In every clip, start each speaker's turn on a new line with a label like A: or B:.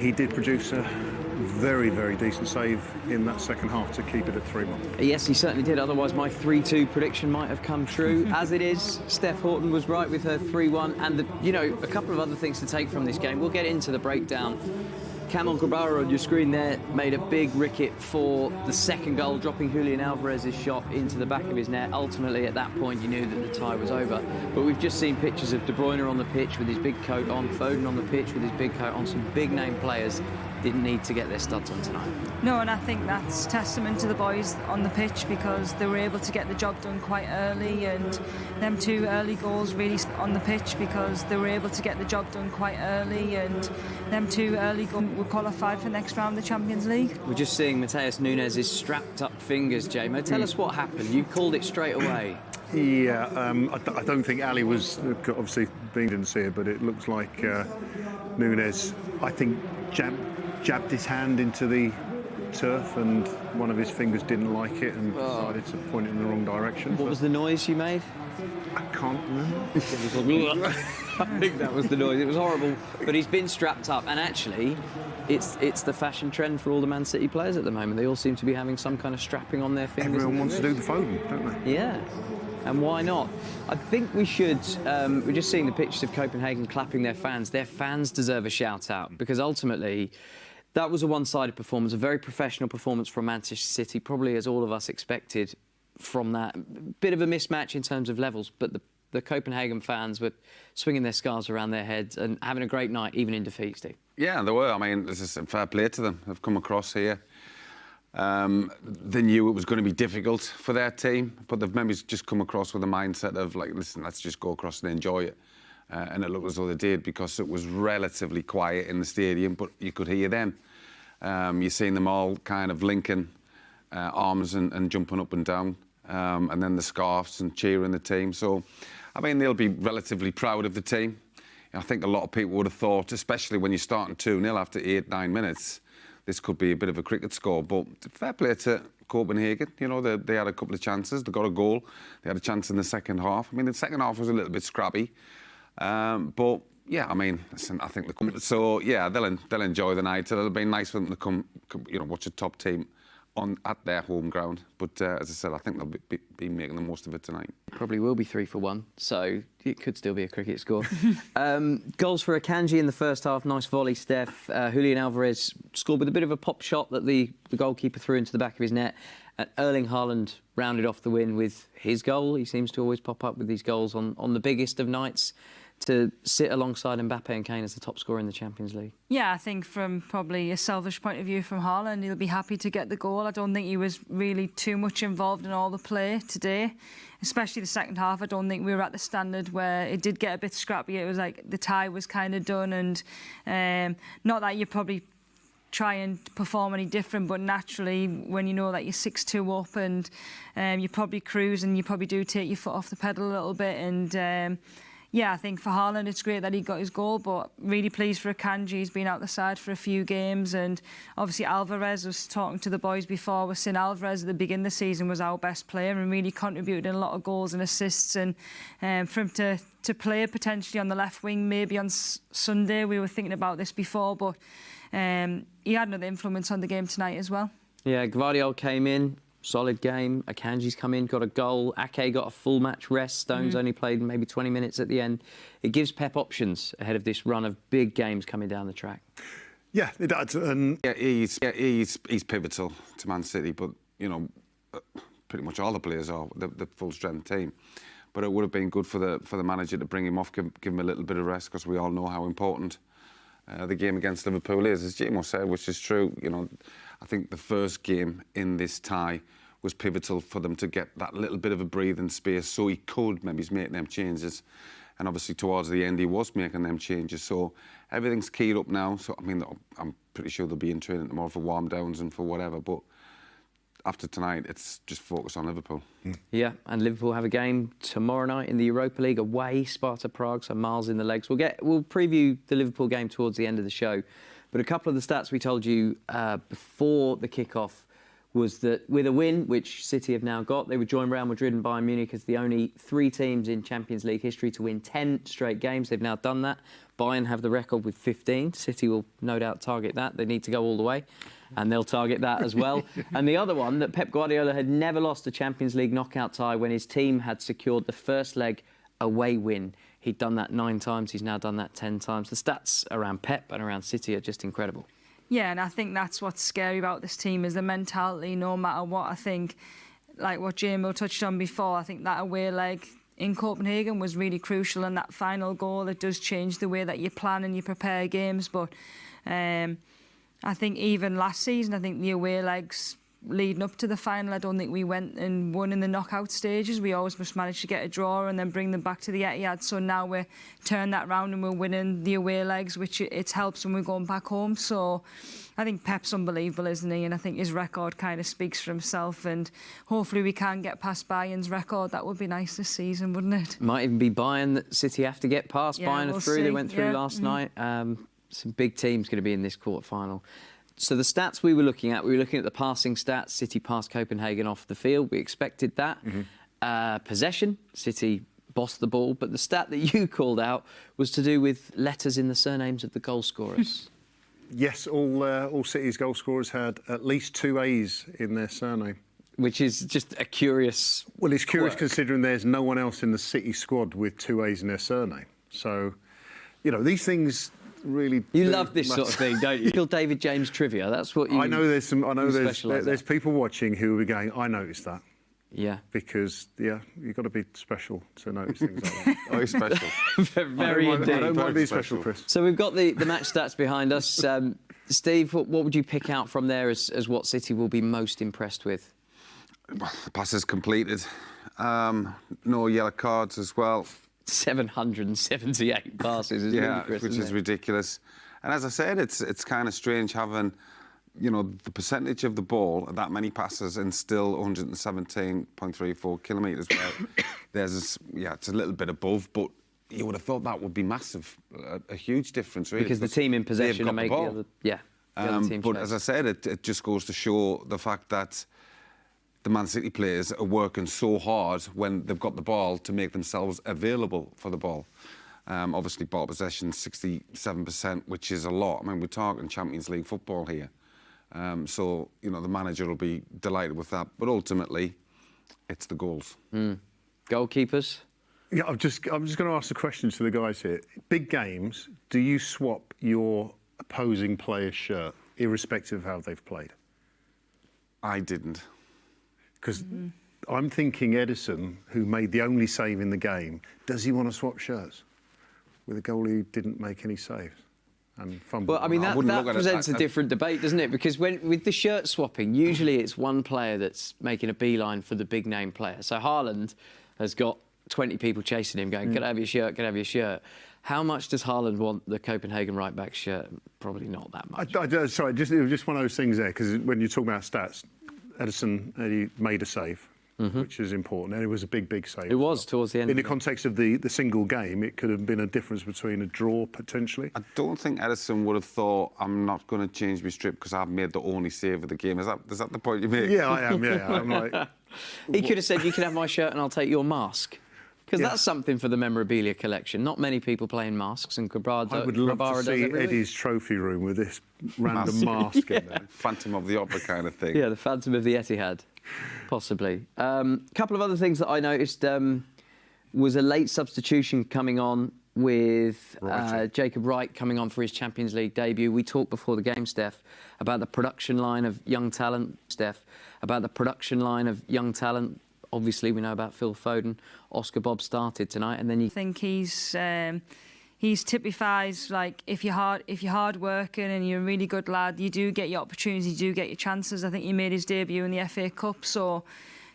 A: He did produce a very, very decent save in that second half to keep it at 3-1.
B: Yes, he certainly did. Otherwise, my 3-2 prediction might have come true. As it is, Steph Houghton was right with her 3-1. And, a couple of other things to take from this game. We'll get into the breakdown. Kamil Grabara on your screen there made a big ricket for the second goal, dropping Julian Alvarez's shot into the back of his net. Ultimately, at that point, you knew that the tie was over. But we've just seen pictures of De Bruyne on the pitch with his big coat on, Foden on the pitch with his big coat on. Some big-name players didn't need to get their studs on tonight.
C: No, and I think that's testament to the boys on the pitch because they were able to get the job done quite early, and them 2 early goals really on the pitch because they were able to get the job done quite early, and them 2 early goals were qualified for the next round of the Champions League.
B: We're just seeing Mateus Nunes' strapped-up fingers, Jamo. Tell us what happened. You called it straight away.
A: Yeah, I don't think Ali was, obviously, didn't see it, but it looks like Nunes, I think, jabbed his hand into the turf and one of his fingers didn't like it and decided to point it in the wrong direction.
B: What was the noise you made?
A: I can't remember.
B: I think that was the noise. It was horrible. But he's been strapped up, and actually, it's the fashion trend for all the Man City players at the moment. They all seem to be having some kind of strapping on their fingers.
A: Everyone wants to do the Foden, don't they?
B: Yeah. And why not? I think we should... we're just seeing the pictures of Copenhagen clapping their fans. Their fans deserve a shout-out because ultimately... that was a one-sided performance, a very professional performance from Manchester City, probably as all of us expected from that. Bit of a mismatch in terms of levels, but the Copenhagen fans were swinging their scarves around their heads and having a great night, even in defeat, Steve.
D: Yeah, they were. I mean, this is a fair play to them. They've come across here. They knew it was going to be difficult for their team, but they've maybe just come across with a mindset of, like, listen, let's just go across and enjoy it. And it looked as though they did because it was relatively quiet in the stadium, but you could hear them. You're seeing them all kind of linking arms and jumping up and down, and then the scarves and cheering the team. So, I mean, they'll be relatively proud of the team. I think a lot of people would have thought, especially when you're starting 2-0 after 8-9 minutes, this could be a bit of a cricket score. But fair play to Copenhagen. They had a couple of chances. They got a goal. They had a chance in the second half. I mean, the second half was a little bit scrappy. But yeah, I mean, listen, I think they'll enjoy the night. It'll be nice for them to come watch a top team at their home ground. But as I said, I think they'll be making the most of it tonight.
B: Probably will be 3 for 1, so it could still be a cricket score. Goals for Akanji in the first half. Nice volley, Steph. Julian Alvarez scored with a bit of a pop shot that the goalkeeper threw into the back of his net. Erling Haaland rounded off the win with his goal. He seems to always pop up with these goals on the biggest of nights, to sit alongside Mbappe and Kane as the top scorer in the Champions League. Yeah,
C: I think from probably a selfish point of view from Haaland, he'll be happy to get the goal. I don't think he was really too much involved in all the play today, especially the second half. I don't think we were at the standard where it did get a bit scrappy. It was like the tie was kind of done, and not that you probably try and perform any different, but naturally when you know that you're 6-2 up and you probably cruise and you probably do take your foot off the pedal a little bit, and yeah, I think for Haaland it's great that he got his goal, but really pleased for Akanji. He's been out the side for a few games, and obviously Alvarez, was talking to the boys before, was saying Alvarez at the beginning of the season was our best player and really contributed in a lot of goals and assists, and for him to play potentially on the left wing, maybe on Sunday, we were thinking about this before, but he had another influence on the game tonight as well.
B: Yeah, Guardiola came in. Solid game. Akanji's come in, got a goal. Ake got a full match rest. Stones only played maybe 20 minutes at the end. It gives Pep options ahead of this run of big games coming down the track.
A: Yeah, it does. And
D: he's pivotal to Man City, but pretty much all the players are the full strength team. But it would have been good for the manager to bring him off, give him a little bit of rest, because we all know how important the game against Liverpool is, as Jamo said, which is true. I think the first game in this tie was pivotal for them to get that little bit of a breathing space so he could maybe make them changes. And obviously towards the end he was making them changes. So everything's keyed up now. So, I mean, I'm pretty sure they'll be in training tomorrow for warm-downs and for whatever. But after tonight, it's just focus on Liverpool.
B: Yeah, and Liverpool have a game tomorrow night in the Europa League away, Sparta Prague, so miles in the legs. We'll preview the Liverpool game towards the end of the show. But a couple of the stats we told you before the kick-off was that with a win, which City have now got, they would join Real Madrid and Bayern Munich as the only 3 teams in Champions League history to win 10 straight games. They've now done that. Bayern have the record with 15. City will no doubt target that. They need to go all the way, and they'll target that as well. And the other one, that Pep Guardiola had never lost a Champions League knockout tie when his team had secured the first leg away win. He'd done that 9 times. He's now done that 10 times. The stats around Pep and around City are just incredible.
C: Yeah, and I think that's what's scary about this team is the mentality, no matter what. I think, like what Jamie touched on before, I think that away leg in Copenhagen was really crucial, and that final goal, it does change the way that you plan and you prepare games. But I think even last season, I think the away legs leading up to the final, I don't think we went and won in the knockout stages. We always must manage to get a draw and then bring them back to the Etihad. So now we're turning that round and we're winning the away legs, which it helps when we're going back home. So I think Pep's unbelievable, isn't he? And I think his record kind of speaks for himself. And hopefully we can get past Bayern's record. That would be nice this season, wouldn't it?
B: Might even be Bayern that City have to get past.
C: Yeah,
B: Bayern are
C: we'll
B: through.
C: see.
B: They went through last night. Some big teams going to be in this quarter-final. So the stats we were looking at the passing stats. City passed Copenhagen off the field. We expected that. Possession, City bossed the ball. But the stat that you called out was to do with letters in the surnames of the goal scorers.
A: Yes, all City's goal scorers had at least 2 A's in their surname.
B: Which is just a curious
A: Well, it's curious
B: quirk.
A: considering there's no one else in the City squad with 2 A's in their surname. So, you know, these things really...
B: You
A: do
B: love this sort of
A: matter.
B: thing, don't you? Feel David James trivia. That's what you...
A: I know there's some. I know
B: specialise
A: there's
B: at.
A: people watching who will be going, I noticed that.
B: Yeah.
A: Because, yeah, you've got to be special to notice things like that.
D: Oh, he's special.
B: Very
A: I
B: indeed.
A: don't mind being
D: Special.
A: special, Chris.
B: So we've got the match stats behind us. Steve, what would you pick out from there as what City will be most impressed with?
D: Well, the passes completed. No yellow cards as well.
B: 778 passes is ludicrous,
D: which
B: isn't
D: is
B: it?
D: ridiculous. And as I said, it's kind of strange having, you know, the percentage of the ball, that many passes, and still 117.34 kilometres. There's, it's a little bit above, but you would have thought that would be massive, a huge difference, really.
B: Because the team in possession are making the other team
D: but
B: chase.
D: as I said, it just goes to show the fact that the Man City players are working so hard when they've got the ball to make themselves available for the ball. Obviously, ball possession 67%, which is a lot. I mean, we're talking Champions League football here. So, you know, the manager will be delighted with that. But ultimately, it's the goals.
B: Goalkeepers?
A: Yeah, I'm just going to ask the question to the guys here. Big games, do you swap your opposing player's shirt, irrespective of how they've played?
D: I didn't.
A: Because I'm thinking Edison, who made the only save in the game, does he want to swap shirts with a goalie who didn't make any saves and fumbled?
B: Well, I mean,
D: I
B: that
D: wouldn't look at it
B: presents a
D: like-
B: different debate, doesn't it? Because with the shirt swapping, usually it's one player that's making a beeline for the big name player. So Haaland has got 20 people chasing him going, get out of your shirt, get out of your shirt. How much does Haaland want the Copenhagen right-back shirt? Probably not that much.
A: Sorry, it was just one of those things there, because when you're talking about stats, Edison he made a save, which is important, and it was a big save.
B: It was towards the end.
A: In the context of the single game, it could have been a difference between a draw, potentially.
D: I don't think Edison would have thought, I'm not going to change my strip because I've made the only save of the game. Is that the point you make?
A: Yeah, I am, yeah. I'm like...
B: He could have said, you can have my shirt and I'll take your mask. Because that's something for the memorabilia collection. Not many people playing masks, and Grabara
A: I would love to
B: does
A: see
B: every week.
A: Eddie's trophy room with this random mask in there.
D: Phantom of the Opera kind of thing.
B: Yeah, the Phantom of the Etihad, possibly. A couple of other things that I noticed was a late substitution coming on with Jacob Wright coming on for his Champions League debut. We talked before the game, Steph, about the production line of young talent. Obviously, we know about Phil Foden. Oscar Bob started tonight, and then
C: I think he's typifies, like, if you're hard working and you're a really good lad, you do get your opportunities, you do get your chances. I think he made his debut in the FA Cup, so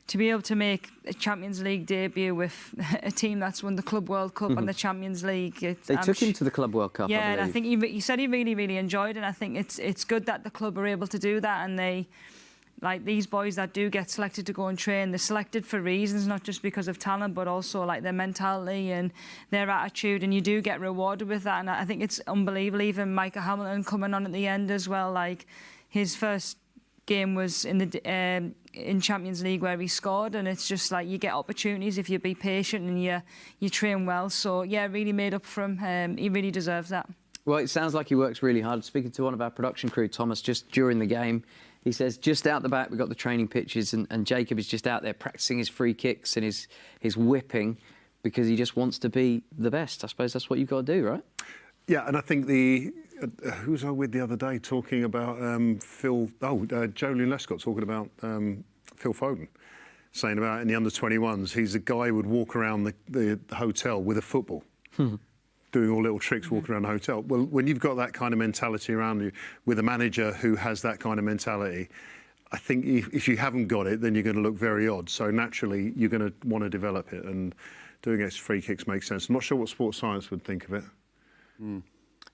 C: to be able to make a Champions League debut with a team that's won the Club World Cup and the Champions League,
B: they took him to the Club World Cup.
C: Yeah,
B: I
C: and I
B: believe.
C: think he said he really enjoyed it. And I think it's good that the club are able to do that, and they. Like, these boys that do get selected to go and train, they're selected for reasons, not just because of talent, but also like their mentality and their attitude, and you do get rewarded with that. And I think it's unbelievable. Even Michael Hamilton coming on at the end as well, like his first game was in Champions League where he scored, and it's just like you get opportunities if you be patient and you train well. So yeah, really made up for him. He really deserves that.
B: Well, it sounds like he works really hard. Speaking to one of our production crew, Thomas, just during the game, he says just out the back we've got the training pitches, and Jacob is just out there practicing his free kicks and his whipping because he just wants to be the best. I suppose that's what you've got to do, right?
A: Yeah, and I think who was I with the other day talking about Jolie Lescott talking about Phil Foden, saying about in the under-21s, he's a guy who would walk around the hotel with a football, doing all little tricks walking around the hotel. Well, when you've got that kind of mentality around you, with a manager who has that kind of mentality, I think if you haven't got it, then you're going to look very odd. So naturally, you're going to want to develop it, and doing extra free kicks makes sense. I'm not sure what sports science would think of it.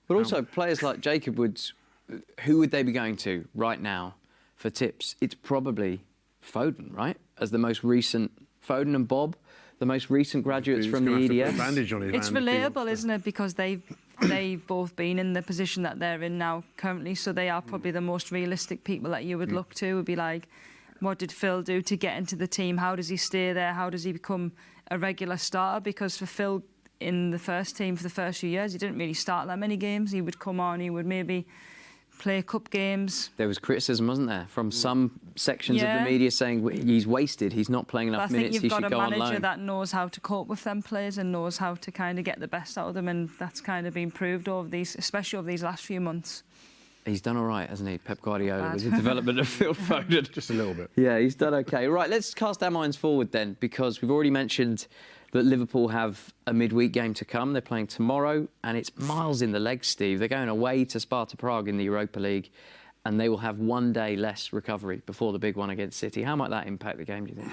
B: But also, players like Jacob who would they be going to right now for tips? It's probably Foden, right? As the most recent, Foden and Bob, the most recent graduates from the EDS.
C: It's relatable, isn't it? Because they've both been in the position that they're in now currently, so they are probably the most realistic people that you would look to. Would be like, what did Phil do to get into the team? How does he stay there? How does he become a regular starter? Because for Phil, in the first team for the first few years, he didn't really start that many games. He would come on, he would maybe play cup games. There was criticism, wasn't there, from some sections of the media saying he's wasted, he's not playing enough minutes, he should go on loan. I think you've got a manager that knows how to cope with them players and knows how to kind of get the best out of them, and that's kind of been proved over these, especially over these last few months. He's done all right, hasn't he, Pep Guardiola, with the development of Phil Foden?
A: Just a little bit.
B: Yeah, he's done OK. Right, let's cast our minds forward then, because we've already mentioned that Liverpool have a midweek game to come. They're playing tomorrow, and it's miles in the legs, Steve. They're going away to Sparta Prague in the Europa League, and they will have one day less recovery before the big one against City. How might that impact the game, do you think?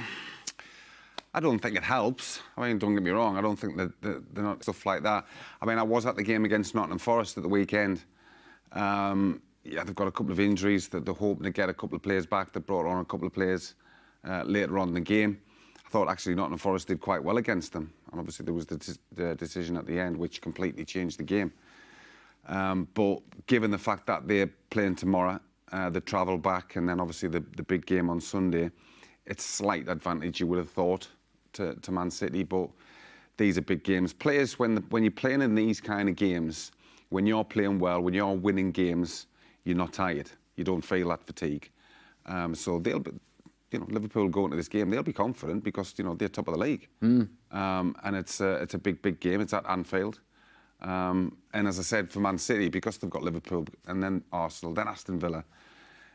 D: I don't think it helps. I mean, don't get me wrong, I don't think that they're not stuff like that. I mean, I was at the game against Nottingham Forest at the weekend. Yeah, they've got a couple of injuries that they're hoping to get a couple of players back. They brought on a couple of players later on in the game. I thought actually Nottingham Forest did quite well against them, and obviously there was the decision at the end which completely changed the game. But given the fact that they're playing tomorrow, they travel back, and then obviously the big game on Sunday, it's a slight advantage you would have thought to Man City. But these are big games. Players, when you're playing in these kind of games, when you're playing well, when you're winning games, you're not tired. You don't feel that fatigue. So they'll be. Liverpool go into this game, they'll be confident because, they're top of the league. And it's a big game. It's at Anfield. And as I said, for Man City, because they've got Liverpool and then Arsenal, then Aston Villa,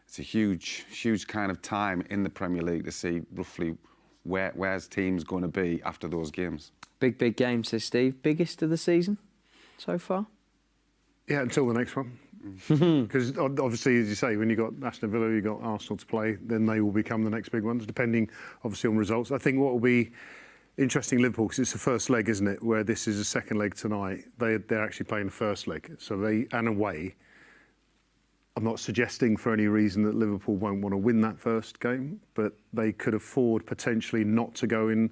D: it's a huge kind of time in the Premier League to see roughly where's teams going to be after those games.
B: Big game, says Steve. Biggest of the season so far?
A: Yeah, until the next one. Because obviously, as you say, when you've got Aston Villa, you've got Arsenal to play, then they will become the next big ones, depending obviously on results. I think what will be interesting, Liverpool, because it's the first leg, isn't it, where this is the second leg tonight. They're actually playing the first leg, so and away. I'm not suggesting for any reason that Liverpool won't want to win that first game, but they could afford potentially not to go in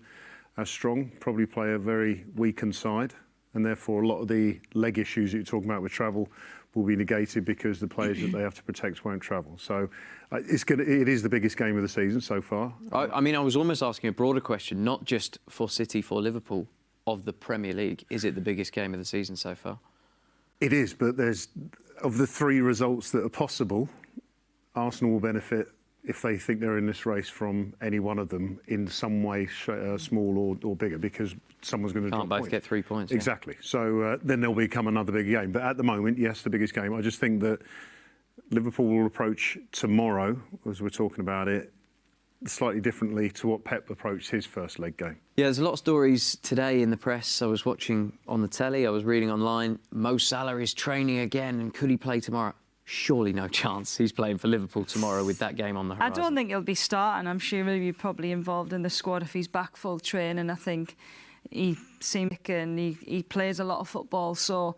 A: as strong, probably play a very weakened side, and therefore a lot of the leg issues that you're talking about with travel will be negated because the players that they have to protect won't travel. So it is the biggest game of the season so far.
B: I mean, I was almost asking a broader question, not just for City, for Liverpool, of the Premier League. Is it the biggest game of the season so far?
A: It is, but of the three results that are possible, Arsenal will benefit if they think they're in this race from any one of them in some way, small or bigger, because someone's going to
B: can't both get 3 points.
A: Exactly. So then there'll become another big game. But at the moment, yes, the biggest game. I just think that Liverpool will approach tomorrow, as we're talking about it, slightly differently to what Pep approached his first leg game.
B: Yeah, there's a lot of stories today in the press. I was watching on the telly, I was reading online. Mo Salah is training again, and could he play tomorrow? Surely no chance he's playing for Liverpool tomorrow with that game on the horizon.
C: I don't think he'll be starting. I'm sure he'll be probably involved in the squad if he's back full training. I think he seems and he plays a lot of football, so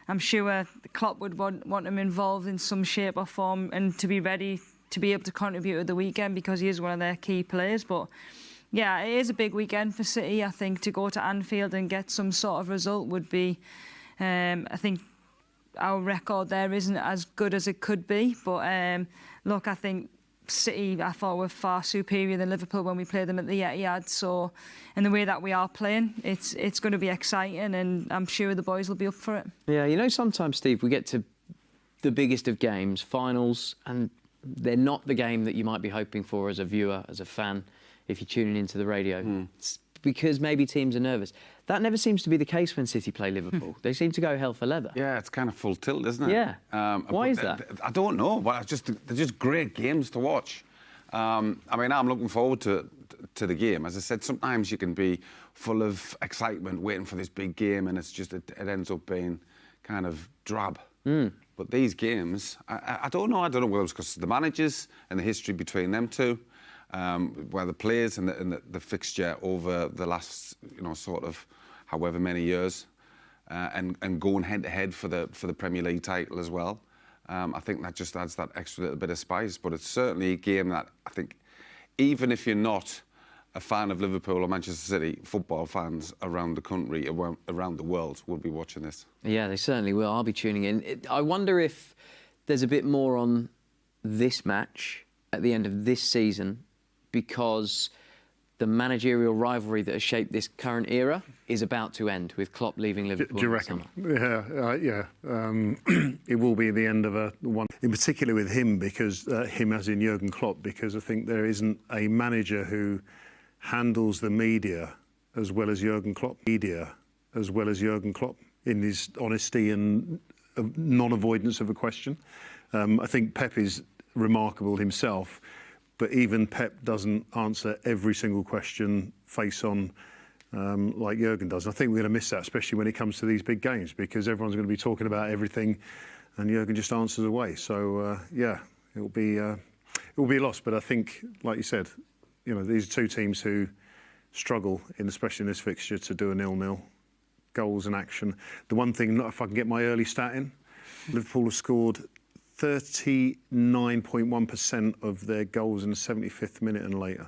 C: I'm sure Klopp would want him involved in some shape or form and to be ready to be able to contribute at the weekend because he is one of their key players. But yeah, it is a big weekend for City. I think to go to Anfield and get some sort of result would be, I think, our record there isn't as good as it could be. But look, I think City, I thought, were far superior than Liverpool when we played them at the Etihad. So, in the way that we are playing, it's going to be exciting, and I'm sure the boys will be up for it.
B: Yeah, you know, sometimes, Steve, we get to the biggest of games, finals, and they're not the game that you might be hoping for as a viewer, as a fan, if you're tuning into the radio. It's because maybe teams are nervous. That never seems to be the case when City play Liverpool. They seem to go hell for leather.
D: Yeah, it's kind of full tilt, isn't it?
B: Yeah. Why is that?
D: I don't know, but they're just great games to watch. I mean, I'm looking forward to the game. As I said, sometimes you can be full of excitement waiting for this big game, and it ends up being kind of drab. But these games, I don't know. I don't know whether it's because of the managers and the history between them two, where the players and the fixture over the last, sort of however many years, and going head to head for the Premier League title as well. I think that just adds that extra little bit of spice. But it's certainly a game that I think, even if you're not a fan of Liverpool or Manchester City, football fans around the country, around the world, will be watching this.
B: Yeah, they certainly will. I'll be tuning in. I wonder if there's a bit more on this match at the end of this season, because the managerial rivalry that has shaped this current era is about to end with Klopp leaving Liverpool.
A: Do you reckon? Yeah. It will be the end of a one, in particular with him, because him as in Jurgen Klopp, because I think there isn't a manager who handles the media as well as Jurgen Klopp. In his honesty and non-avoidance of a question. I think Pep is remarkable himself, but even Pep doesn't answer every single question face on like Jurgen does. And I think we're going to miss that, especially when it comes to these big games, because everyone's going to be talking about everything, and Jurgen just answers away. So yeah, it will be a loss. But I think, like you said, these are two teams who struggle, especially in this fixture, to do a 0-0. Goals and action. The one thing, if I can get my early stat in, Liverpool have scored 39.1% of their goals in the 75th minute and later.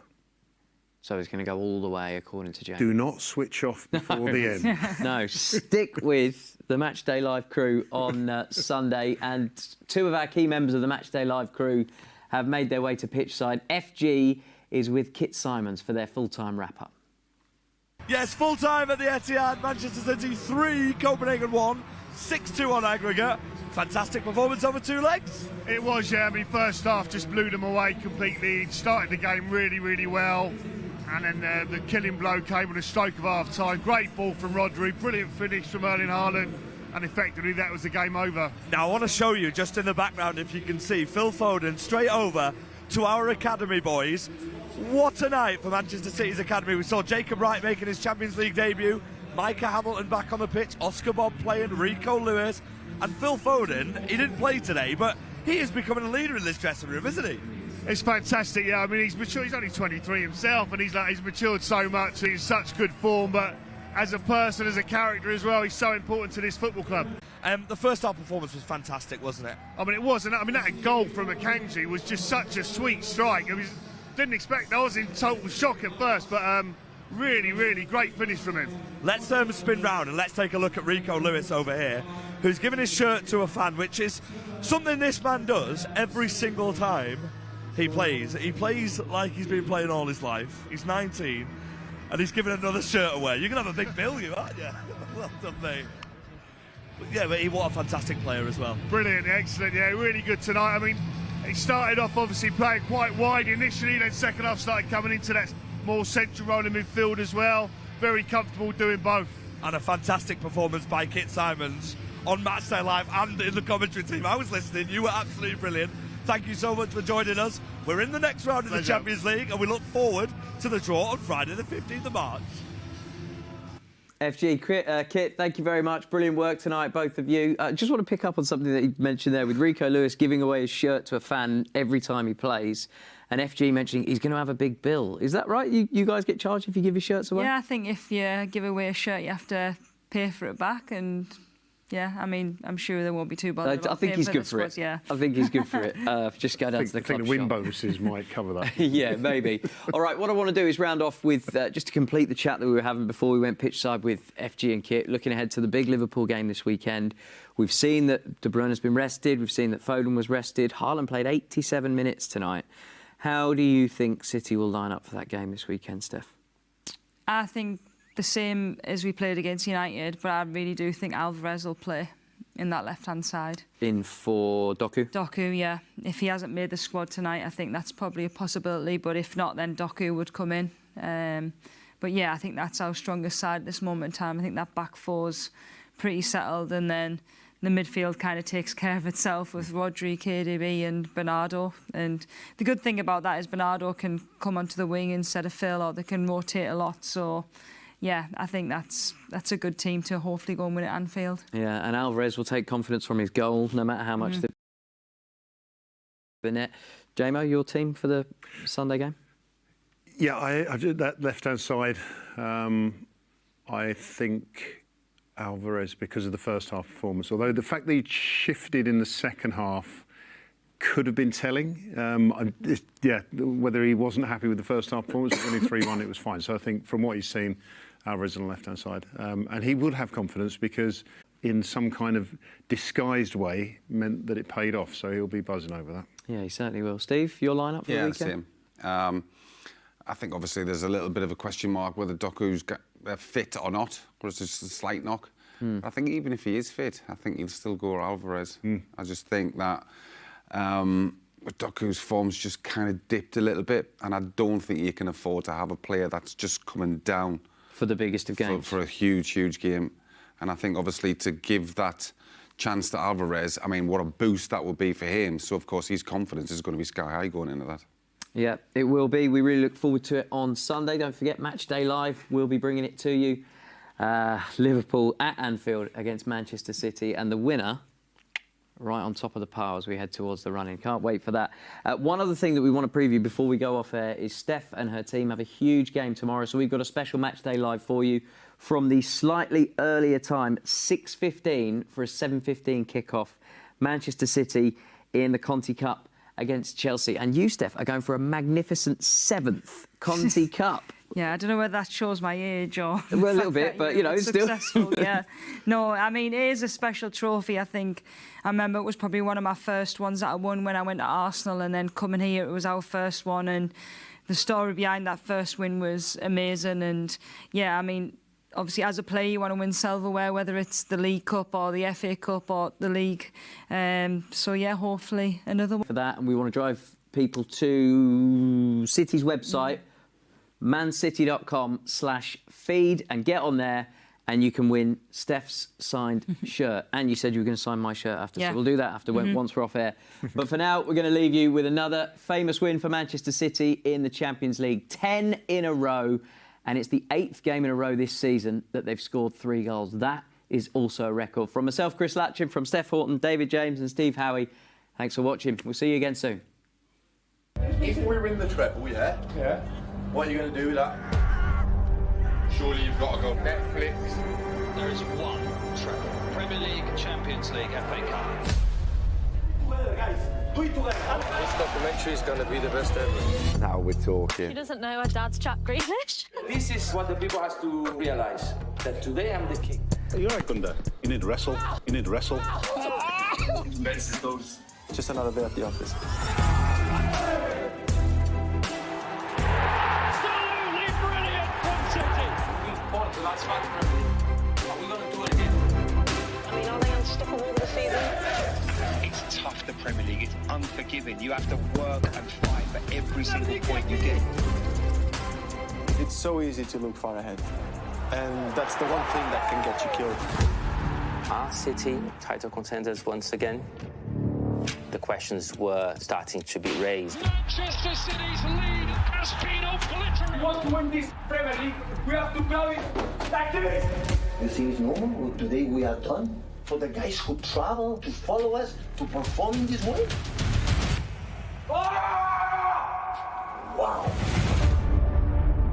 B: So it's going to go all the way, according to James.
A: Do not switch off before the end.
B: No, stick with the Matchday Live crew on Sunday. And two of our key members of the Matchday Live crew have made their way to pitchside. FG is with Kit Simons for their full-time wrap-up.
E: Yes, full-time at the Etihad. Manchester City 3, Copenhagen 1, 6-2 on aggregate. Fantastic performance over 2 legs.
F: It was, yeah. I mean, first half just blew them away completely. Started the game really, really well. And then the killing blow came with a stroke of half-time. Great ball from Rodri, brilliant finish from Erling Haaland. And effectively, that was the game over.
E: Now, I want to show you, just in the background, if you can see, Phil Foden straight over to our academy boys. What a night for Manchester City's academy. We saw Jacob Wright making his Champions League debut, Micah Hamilton back on the pitch, Oscar Bob playing, Rico Lewis, and Phil Foden. He didn't play today, but he is becoming a leader in this dressing room, isn't he?
F: It's fantastic, yeah. I mean, he's mature. He's only 23 himself, and he's matured so much. He's in such good form, but as a person, as a character as well, he's so important to this football club.
E: The first half performance was fantastic, wasn't it?
F: I mean, it was. And that goal from Akanji was just such a sweet strike. Didn't expect. I was in total shock at first, but really, really great finish from him.
E: Let's spin round and let's take a look at Rico Lewis over here, who's given his shirt to a fan, which is something this man does every single time he plays. He plays like he's been playing all his life. He's 19, and he's giving another shirt away. You're going to have a big bill, aren't you? Well done, mate. Yeah, but what a fantastic player as well.
F: Brilliant, excellent, yeah, really good tonight. I mean, he started off obviously playing quite wide initially, then second half started coming into that more central role in midfield as well. Very comfortable doing both.
E: And a fantastic performance by Kit Simons on Matchday Live and in the commentary team. I was listening, you were absolutely brilliant. Thank you so much for joining us. We're in the next round of the Champions League, and we look forward to the draw on Friday the 15th of March.
B: FG, Kit, thank you very much. Brilliant work tonight, both of you. Just want to pick up on something that you mentioned there with Rico Lewis giving away his shirt to a fan every time he plays, and FG mentioning he's going to have a big bill. Is that right? You guys get charged if you give your shirts away?
C: Yeah, I think if you give away a shirt, you have to pay for it back, and yeah, I mean, I'm sure there won't be too bothered.
B: I think he's good for it.
C: Yeah.
B: I think he's good for it. Just go down to the club
A: I think the win bonuses might cover that.
B: Yeah, maybe. All right, what I want to do is round off with, just to complete the chat that we were having before we went pitchside with FG and Kit, looking ahead to the big Liverpool game this weekend. We've seen that De Bruyne has been rested. We've seen that Foden was rested. Haaland played 87 minutes tonight. How do you think City will line up for that game this weekend, Steph?
C: I think the same as we played against United, but I really do think Alvarez will play in that left-hand side.
B: In for Doku?
C: Doku, yeah. If he hasn't made the squad tonight, I think that's probably a possibility, but if not, then Doku would come in. But yeah, I think that's our strongest side at this moment in time. I think that back four's pretty settled, and then the midfield kind of takes care of itself with Rodri, KDB and Bernardo. And the good thing about that is Bernardo can come onto the wing instead of Phil, or they can rotate a lot. So yeah, I think that's a good team to hopefully go and win at Anfield. Yeah,
B: and Alvarez will take confidence from his goal, no matter how much the net. Jamo, your team for the Sunday game?
A: Yeah, I did that left-hand side. I think Alvarez, because of the first half performance, although the fact that he shifted in the second half could have been telling. Whether he wasn't happy with the first half performance, only 3-1, it was fine. So I think from what he's seen, Alvarez on the left-hand side. And he would have confidence because in some kind of disguised way meant that it paid off. So he'll be buzzing over that.
B: Yeah, he certainly will. Steve, your lineup for the weekend?
D: Yeah, same. I think obviously there's a little bit of a question mark whether Doku's fit or not, or it's just a slight knock. But I think even if he is fit, I think he'll still go Alvarez. I just think that Doku's form's just kind of dipped a little bit, and I don't think you can afford to have a player that's just coming down
B: for the biggest of games,
D: for a huge game. And I think obviously to give that chance to Alvarez, I mean, what a boost that would be for him. So of course his confidence is going to be sky high going into that.
B: Yeah, it will be. We really look forward to it on Sunday. Don't forget, Matchday Live. We'll be bringing it to you. Liverpool at Anfield against Manchester City, and the winner right on top of the pile as we head towards the run-in. Can't wait for that. One other thing that we want to preview before we go off air is Steph and her team have a huge game tomorrow, so we've got a special Matchday Live for you from the slightly earlier time, 6:15 for a 7:15 kickoff. Manchester City in the Conti Cup against Chelsea. And you, Steph, are going for a magnificent 7th Conti Cup.
C: Yeah, I don't know whether that shows my age or...
B: Well, a little bit, but, you know, it's still...
C: Successful, yeah. No, I mean, it is a special trophy, I think. I remember it was probably one of my first ones that I won when I went to Arsenal, and then coming here, it was our first one, and the story behind that first win was amazing. And, yeah, I mean, obviously, as a player, you want to win silverware, whether it's the League Cup or the FA Cup or the League. So, yeah, hopefully another one.
B: For that, and we want to drive people to City's website, mancity.com/feed, and get on there, and you can win Steph's signed shirt. And you said you were going to sign my shirt after, so we'll do that after once we're off air. But for now, we're going to leave you with another famous win for Manchester City in the Champions League. 10 in a row. And it's the 8th game in a row this season that they've scored 3 goals. That is also a record. From myself, Chris Latchin, from Steph Horton, David James and Steve Howie, thanks for watching. We'll see you again soon.
G: If we win the treble, yeah, what are you going to do with that? Surely you've got to go Netflix.
H: There is one treble. Premier League, Champions League, FA Cup.
G: Together, guys. Do it together.
I: This documentary is going to be the best ever.
G: Now we're talking.
J: He doesn't know our dad's chap Grealish.
I: This is what the people has to realize, that today I'm the king.
K: You're right, Gunda. You need to wrestle. You need to wrestle.
G: Expenses those.
I: Just another day at the office.
H: Absolutely brilliant from City.
I: We fought the last 5 Premier League. Are we going to do it again?
J: I mean, are they unstoppable this season?
L: It's tough, the Premier League. It's unforgiving. You have to work and fight for every single point you get.
I: It's so easy to look far ahead. And that's the one thing that can get you killed.
M: Are City title contenders once again? The questions were starting to be raised.
H: Manchester City's lead has been obliterated.
G: We want to win this Premier League. We have to play it like this.
N: You think it's normal? Today we are done. For the guys who travel to follow us to perform in this way? Wow.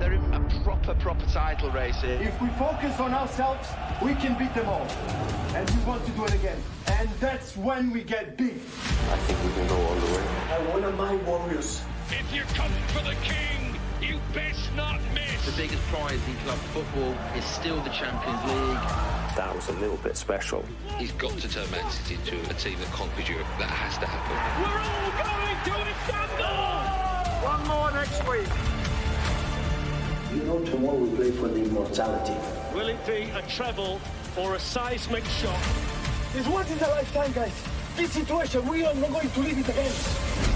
L: They're in a proper title race here.
G: If we focus on ourselves, we can beat them all. And we want to do it again. And that's when we get big.
I: I think we can go all the way.
N: I want my Warriors.
H: If you're coming for the king, you best not miss.
L: The biggest prize in club football is still the Champions League.
I: That was a little bit special.
L: He's got to turn Man City into a team that conquers Europe. That has to happen.
H: We're all going to Istanbul!
N: Matchday. You know tomorrow we play for the immortality.
O: Will it be a treble or a seismic shock?
N: It's once in a lifetime, guys. This situation, we are not going to leave it again.